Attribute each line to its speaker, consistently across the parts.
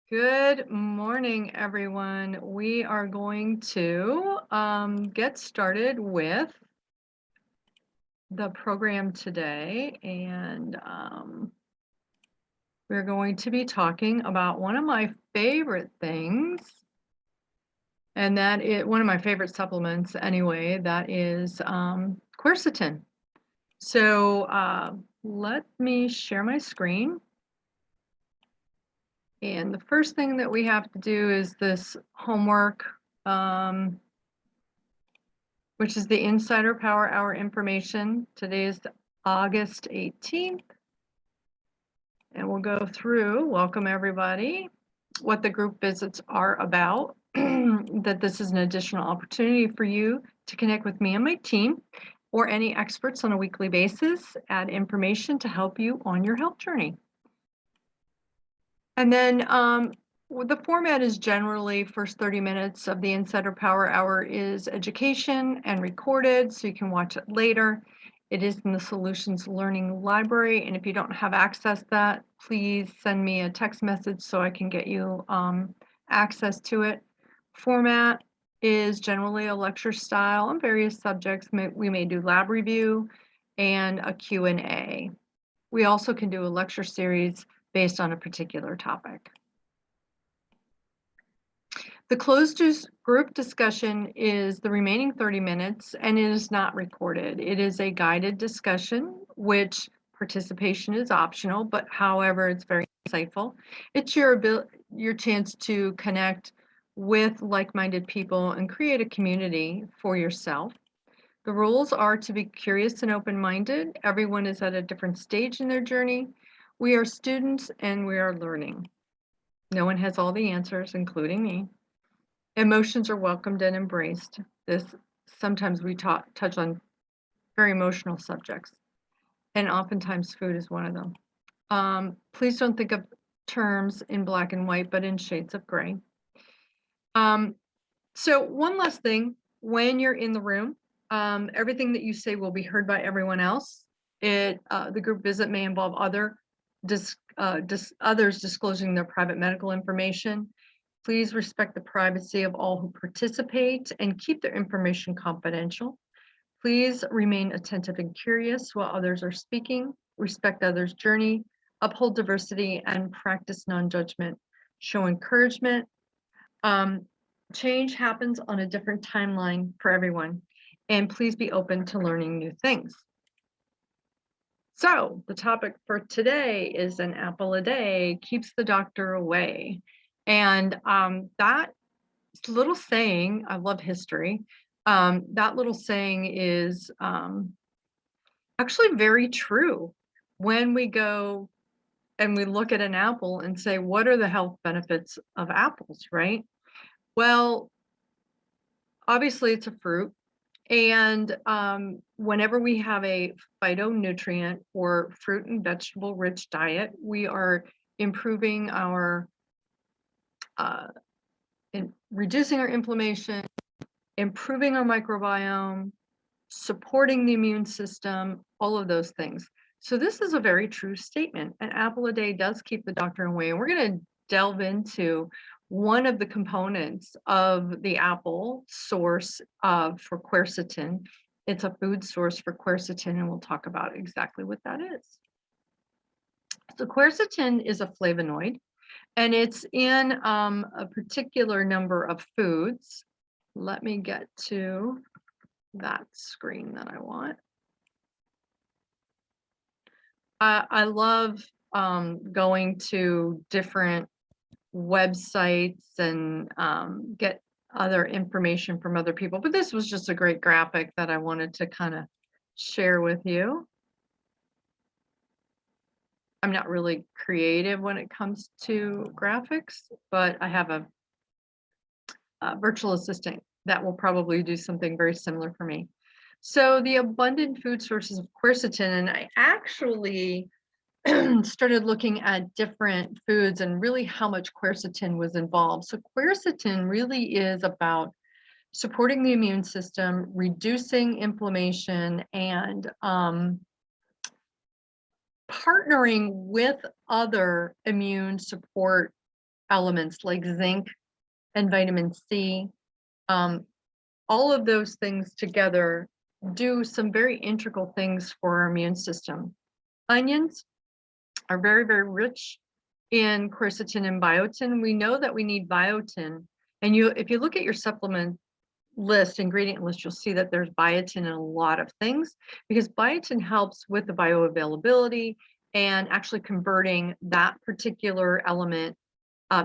Speaker 1: Good morning, everyone. We are going to get started with the program today, and we're going to be talking about one of my favorite things, and that is one of my favorite supplements anyway, that is quercetin. So let me share my screen. And the first thing that we have to do is this homework, which is the Insider Power Hour information. Today is August 18th. And we'll go through, welcome everybody, what the group visits are about, that this is an additional opportunity for you to connect with me and my team or any experts on a weekly basis, add information to help you on your health journey. And then the format is generally first 30 minutes of the Insider Power Hour is education and recorded, so you can watch it later. It is in the Solutions Learning Library, and if you don't have access to that, please send me a text message so I can get you access to it. Format is generally a lecture style on various subjects. We may do lab review and a Q&A. We also can do a lecture series based on a particular topic. The closed group discussion is the remaining 30 minutes, and it is not recorded. It is a guided discussion, which participation is optional, but however, it's very insightful. It's your chance to connect with like-minded people and create a community for yourself. The rules are to be curious and open-minded. Everyone is at a different stage in their journey. We are students and we are learning. No one has all the answers, including me. Emotions are welcomed and embraced. Sometimes we touch on very emotional subjects, and oftentimes food is one of them. Please don't think of terms in black and white, but in shades of gray. So one last thing, when you're in the room, everything that you say will be heard by everyone else. The group visit may involve others disclosing their private medical information. Please respect the privacy of all who participate and keep their information confidential. Please remain attentive and curious while others are speaking. Respect others' journey, uphold diversity, and practice non-judgment. Show encouragement. Change happens on a different timeline for everyone, and please be open to learning new things. So the topic for today is an apple a day keeps the doctor away. And that little saying, I love history, that little saying is actually very true. When we go and we look at an apple and say, what are the health benefits of apples, right? Well, obviously it's a fruit. And whenever we have a phytonutrient or fruit and vegetable rich diet, we are improving our, reducing our inflammation, improving our microbiome, supporting the immune system, all of those things. So this is a very true statement. An apple a day does keep the doctor away. And we're going to delve into one of the components of the apple source for quercetin. It's a food source for quercetin, and we'll talk about exactly what that is. So quercetin is a flavonoid, and it's in a particular number of foods. Let me get to that screen that I want. I love going to different websites and get other information from other people, but this was just a great graphic that I wanted to kind of share with you. I'm not really creative when it comes to graphics, but I have a virtual assistant that will probably do something very similar for me. So the abundant food sources of quercetin, and I actually started looking at different foods and really how much quercetin was involved. So quercetin really is about supporting the immune system, reducing inflammation, and partnering with other immune support elements like zinc and vitamin C. All of those things together do some very integral things for our immune system. Onions are very, very rich in quercetin and biotin. We know that we need biotin. And if you look at your supplement list, ingredient list, you'll see that there's biotin in a lot of things because biotin helps with the bioavailability and actually converting that particular element,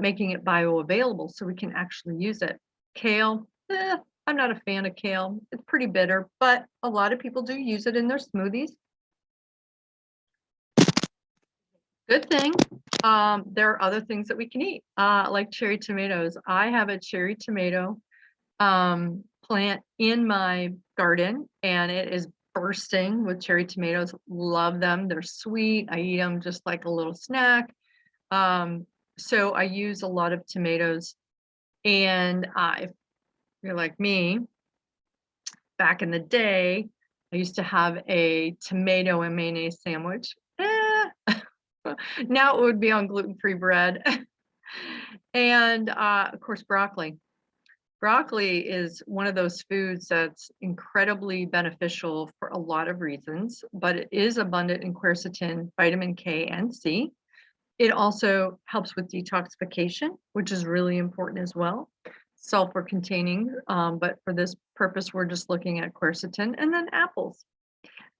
Speaker 1: making it bioavailable so we can actually use it. Kale, I'm not a fan of kale. It's pretty bitter, but a lot of people do use it in their smoothies. Good thing. There are other things that we can eat, like cherry tomatoes. I have a cherry tomato plant in my garden, and it is bursting with cherry tomatoes. Love them. They're sweet. I eat them just like a little snack. So I use a lot of tomatoes. And if you're like me, back in the day, I used to have a tomato and mayonnaise sandwich. Now it would be on gluten-free bread. And of course, broccoli. Broccoli is one of those foods that's incredibly beneficial for a lot of reasons, but it is abundant in quercetin, vitamin K, and C. It also helps with detoxification, which is really important as well. Sulfur containing, but for this purpose, we're just looking at quercetin. And then apples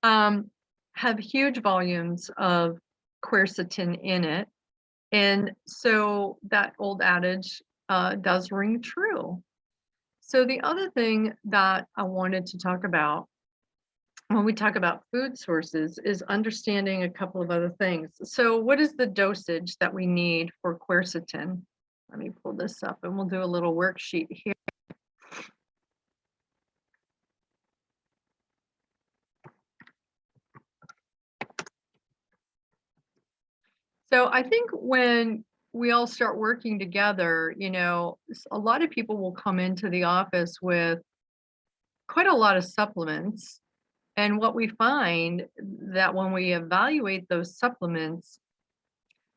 Speaker 1: have huge volumes of quercetin in it. And so that old adage does ring true. So the other thing that I wanted to talk about when we talk about food sources is understanding a couple of other things. So what is the dosage that we need for quercetin? Let me pull this up and we'll do a little worksheet here. So I think when we all start working together, a lot of people will come into the office with quite a lot of supplements. And what we find that when we evaluate those supplements,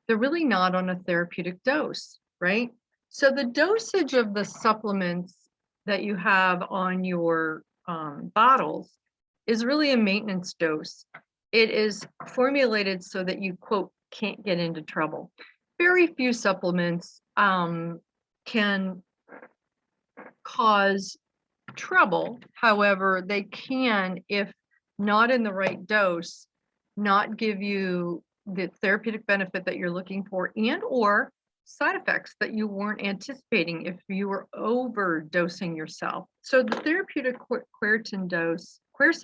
Speaker 1: they're really not on a therapeutic dose, right? So the dosage of the supplements that you have on your bottles is really a maintenance dose. It is formulated so that you, quote, can't get into trouble. Very few supplements can cause trouble. However, they can, if not in the right dose, not give you the therapeutic benefit that you're looking for and or side effects that you weren't anticipating if you were overdosing yourself. So the therapeutic quercetin dose, is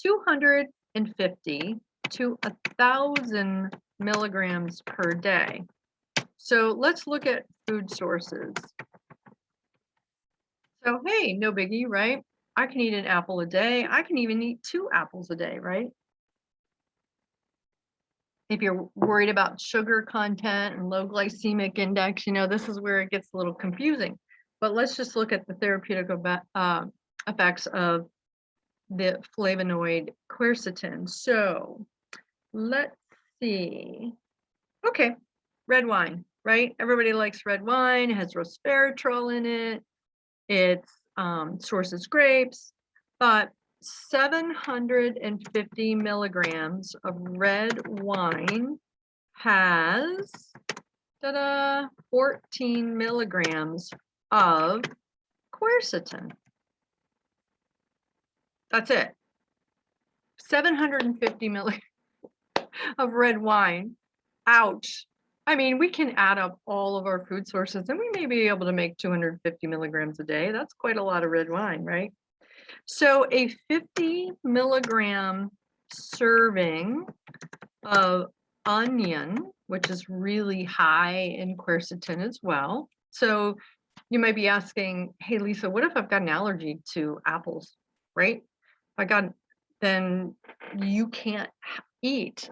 Speaker 1: 250 to 1,000 milligrams per day. So let's look at food sources. So hey, no biggie, right? I can eat an apple a day. I can even eat 2 apples a day, right? If you're worried about sugar content and low glycemic index, this is where it gets a little confusing. But let's just look at the therapeutic effects of the flavonoid quercetin. So let's see. Okay, red wine, right? Everybody likes red wine. It has resveratrol in it. It sources grapes, but 750 milligrams of red wine has 14 milligrams of quercetin. That's it. 750 milligrams of red wine. Ouch. I mean, we can add up all of our food sources and we may be able to make 250 milligrams a day. That's quite a lot of red wine, right? So a 50 milligram serving of onion, which is really high in quercetin as well. So you might be asking, hey, Lisa, what if I've got an allergy to apples, right? Then you can't eat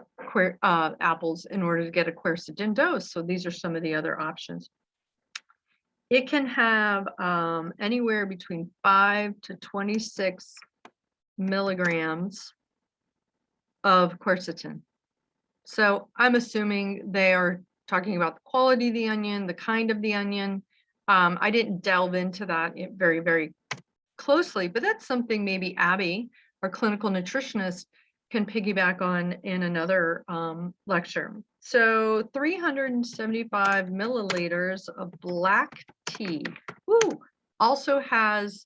Speaker 1: apples in order to get a quercetin dose. So these are some of the other options. It can have anywhere between 5 to 26 milligrams of quercetin. So I'm assuming they are talking about the quality of the onion, the kind of the onion. I didn't delve into that very, very closely, but that's something maybe Abby, our clinical nutritionist, can piggyback on in another lecture. So 375 milliliters of black tea. Ooh, also has,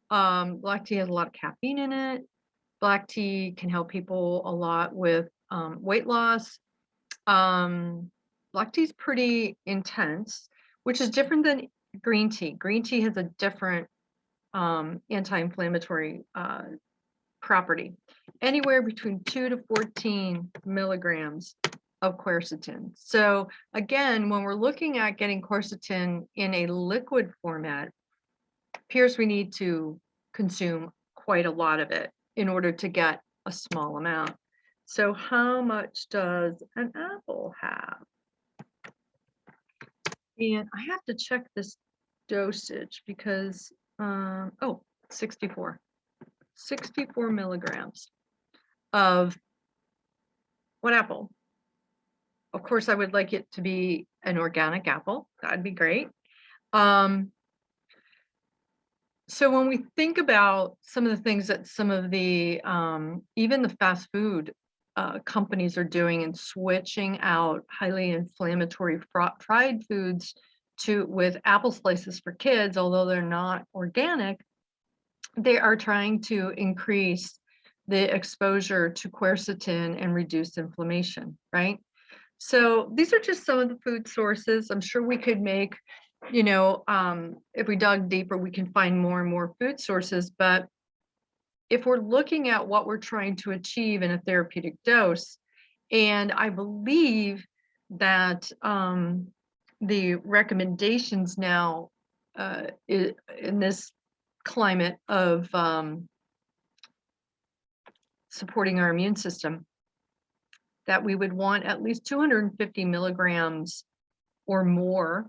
Speaker 1: black tea has a lot of caffeine in it. Black tea can help people a lot with weight loss. Black tea is pretty intense, which is different than green tea. Green tea has a different anti-inflammatory property, anywhere between 2 to 14 milligrams of quercetin. So again, when we're looking at getting quercetin in a liquid format, appears we need to consume quite a lot of it in order to get a small amount. So how much does an apple have? And I have to check this dosage because, oh, 64 milligrams of one apple. Of course, I would like it to be an organic apple. That'd be great. So when we think about some of the things that some of the, even the fast food companies are doing and switching out highly inflammatory fried foods with apple slices for kids, although they're not organic, they are trying to increase the exposure to quercetin and reduce inflammation, right? So these are just some of the food sources. I'm sure we could make, if we dug deeper, we can find more and more food sources. But if we're looking at what we're trying to achieve in a therapeutic dose, and I believe that the recommendations now in this climate of supporting our immune system, that we would want at least 250 milligrams or more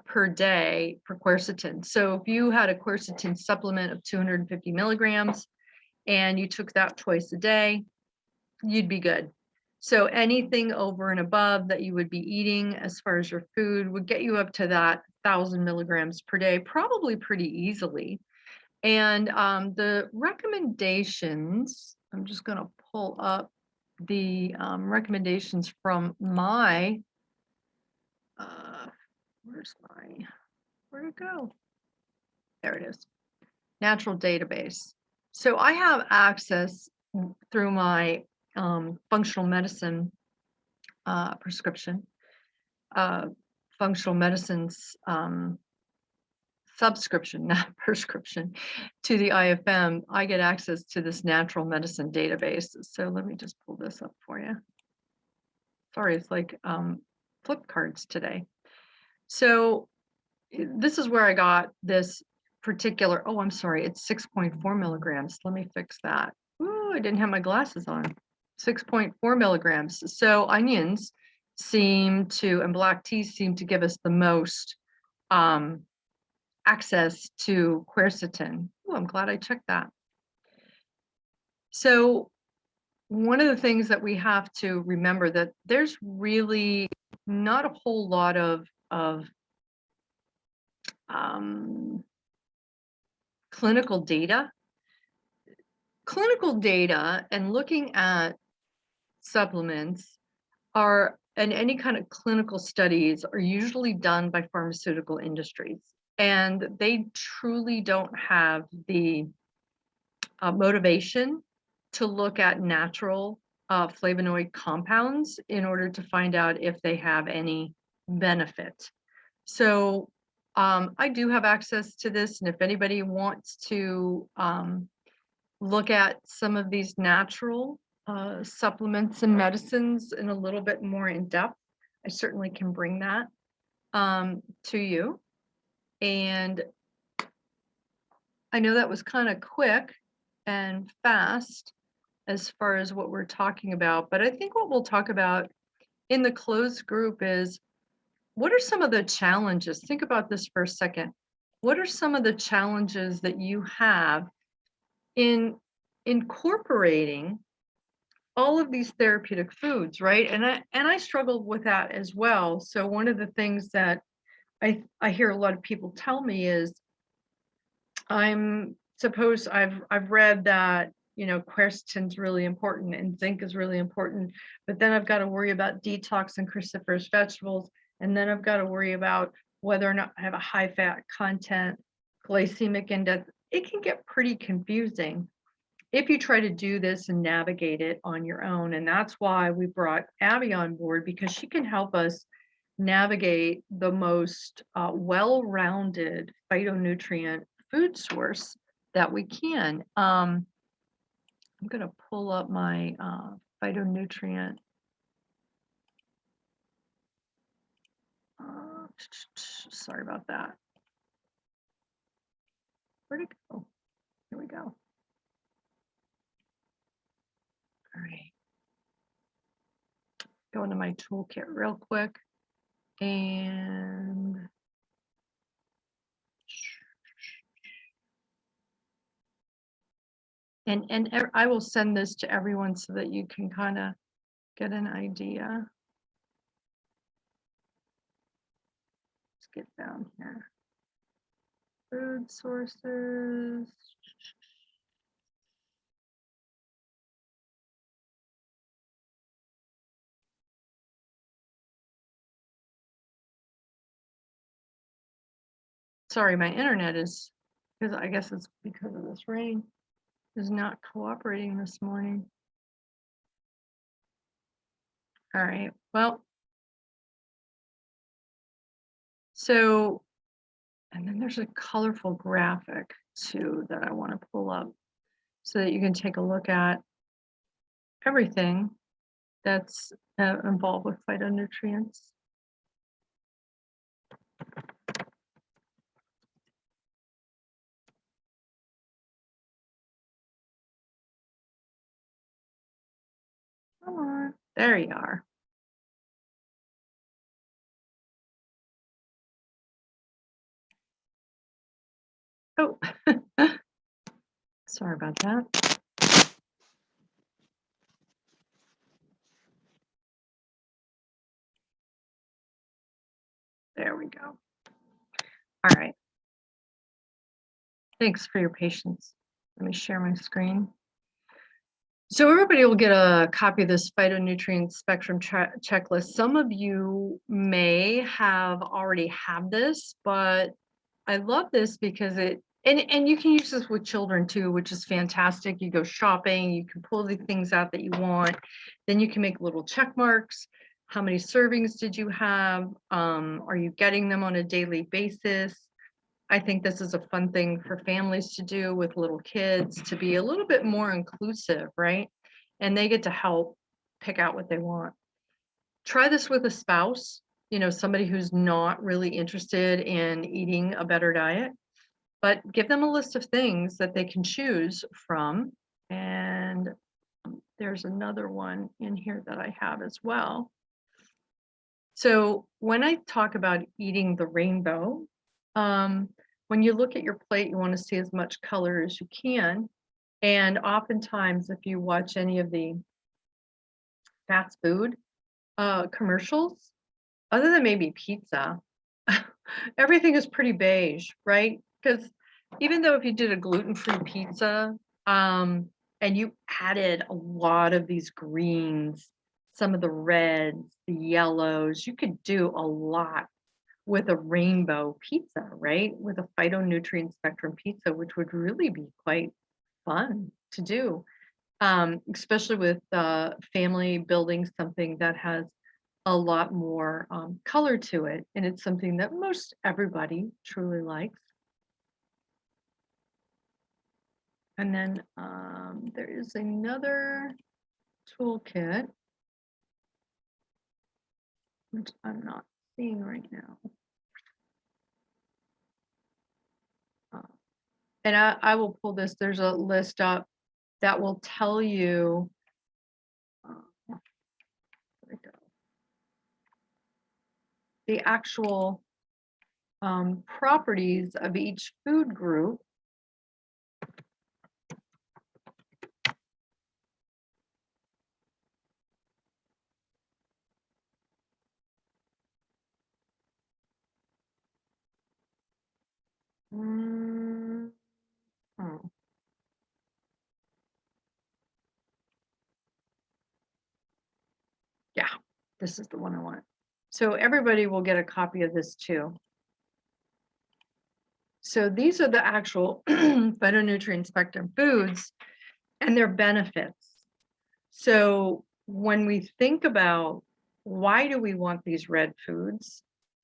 Speaker 1: per day for quercetin. So if you had a quercetin supplement of 250 milligrams and you took that twice a day, you'd be good. So anything over and above that you would be eating as far as your food would get you up to that 1,000 milligrams per day, probably pretty easily. And the recommendations, I'm just going to pull up the recommendations from my, where'd it go? There it is, natural database. So I have access through my functional medicine prescription, functional medicine's subscription, not prescription, to the IFM. I get access to this natural medicine database. So let me just pull this up for you. Sorry, it's like flip cards today. So this is where I got this particular, oh, I'm sorry, it's 6.4 milligrams. Let me fix that. Ooh, I didn't have my glasses on. 6.4 milligrams. So onions seem to, and black tea seem to give us the most access to quercetin. Oh, I'm glad I checked that. So one of the things that we have to remember that there's really not a whole lot of clinical data. Clinical data and looking at supplements are, and any kind of clinical studies are usually done by pharmaceutical industries. And they truly don't have the motivation to look at natural flavonoid compounds in order to find out if they have any benefit. So I do have access to this, and if anybody wants to look at some of these natural supplements and medicines in a little bit more in depth, I certainly can bring that to you. And I know that was kind of quick and fast as far as what we're talking about, but I think what we'll talk about in the closed group is, what are some of the challenges? Think about this for a second. What are some of the challenges that you have in incorporating all of these therapeutic foods, right? And I struggled with that as well. So one of the things that I hear a lot of people tell me is I've read that, you know, quercetin's really important and zinc is really important, but then I've got to worry about detox and cruciferous vegetables, and then I've got to worry about whether or not I have a high fat content, glycemic index. It can get pretty confusing if you try to do this and navigate it on your own. And that's why we brought Abby on board, because she can help us navigate the most well-rounded phytonutrient food source that we can. I'm going to pull up my phytonutrient. Sorry about that. Where'd it go? Here we go. All right. Go into my toolkit real quick. And I will send this to everyone so that you can kind of get an idea. Let's get down here. Food sources. Sorry, my internet is, because I guess it's because of this rain, is not cooperating this morning. All right, well, so, and then there's a colorful graphic too that I want to pull up so that you can take a look at everything that's involved with phytonutrients. Come on, there you are. Oh, sorry about that. There we go. All right. Thanks for your patience. Let me share my screen. So everybody will get a copy of this phytonutrient spectrum checklist. Some of you may have already had this, but I love this because and you can use this with children too, which is fantastic. You go shopping, you can pull the things out that you want, then you can make little check marks. How many servings did you have? Are you getting them on a daily basis? I think this is a fun thing for families to do with little kids, to be a little bit more inclusive, right? And they get to help pick out what they want. Try this with a spouse, you know, somebody who's not really interested in eating a better diet, but give them a list of things that they can choose from. And there's another one in here that I have as well. So when I talk about eating the rainbow, when you look at your plate, you want to see as much color as you can. And oftentimes, if you watch any of the fast food commercials, other than maybe pizza, everything is pretty beige, right? Because even though if you did a gluten-free pizza, and you added a lot of these greens, some of the reds, the yellows, you could do a lot with a rainbow pizza, right? With a phytonutrient spectrum pizza, which would really be quite fun to do, especially with family building something that has a lot more color to it. And it's something that most everybody truly likes. And then there is another toolkit, which I'm not seeing right now. And I will pull this. There's a list up that will tell you the actual properties of each food group. This is the one I want. So everybody will get a copy of this too. So these are the actual phytonutrient spectrum foods and their benefits. So when we think about why do we want these red foods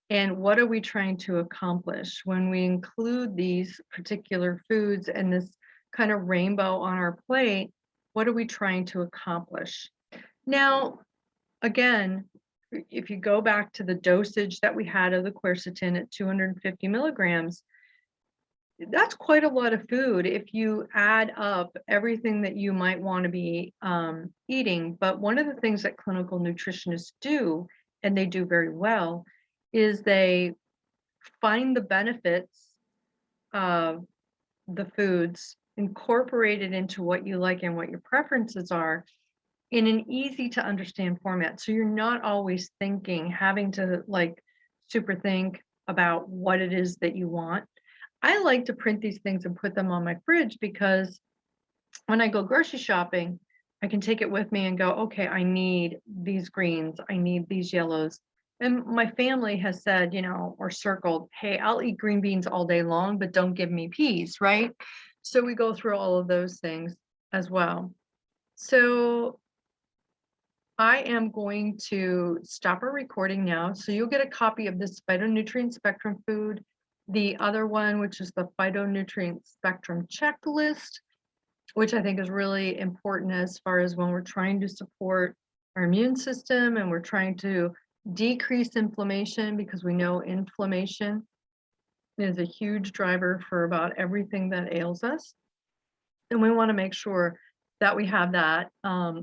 Speaker 1: and what are we trying to accomplish when we include these particular foods and this kind of rainbow on our plate, what are we trying to accomplish? Now, again, if you go back to the dosage that we had of the quercetin at 250 milligrams, that's quite a lot of food if you add up everything that you might want to be eating. But one of the things that clinical nutritionists do, and they do very well, is they find the benefits of the foods, incorporate it into what you like and what your preferences are in an easy to understand format. So you're not always having to like super think about what it is that you want. I like to print these things and put them on my fridge because when I go grocery shopping, I can take it with me and go, okay, I need these greens, I need these yellows. And my family has said, or circled, hey, I'll eat green beans all day long, but don't give me peas, right? So we go through all of those things as well. So I am going to stop our recording now. So you'll get a copy of this phytonutrient spectrum food. The other one, which is the phytonutrient spectrum checklist, which I think is really important as far as when we're trying to support our immune system and we're trying to decrease inflammation, because we know inflammation is a huge driver for about everything that ails us. And we want to make sure that we have that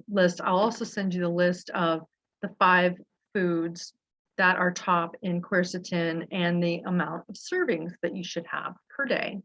Speaker 1: list. I'll also send you the list of the 5 foods that are top in quercetin and the amount of servings that you should have per day.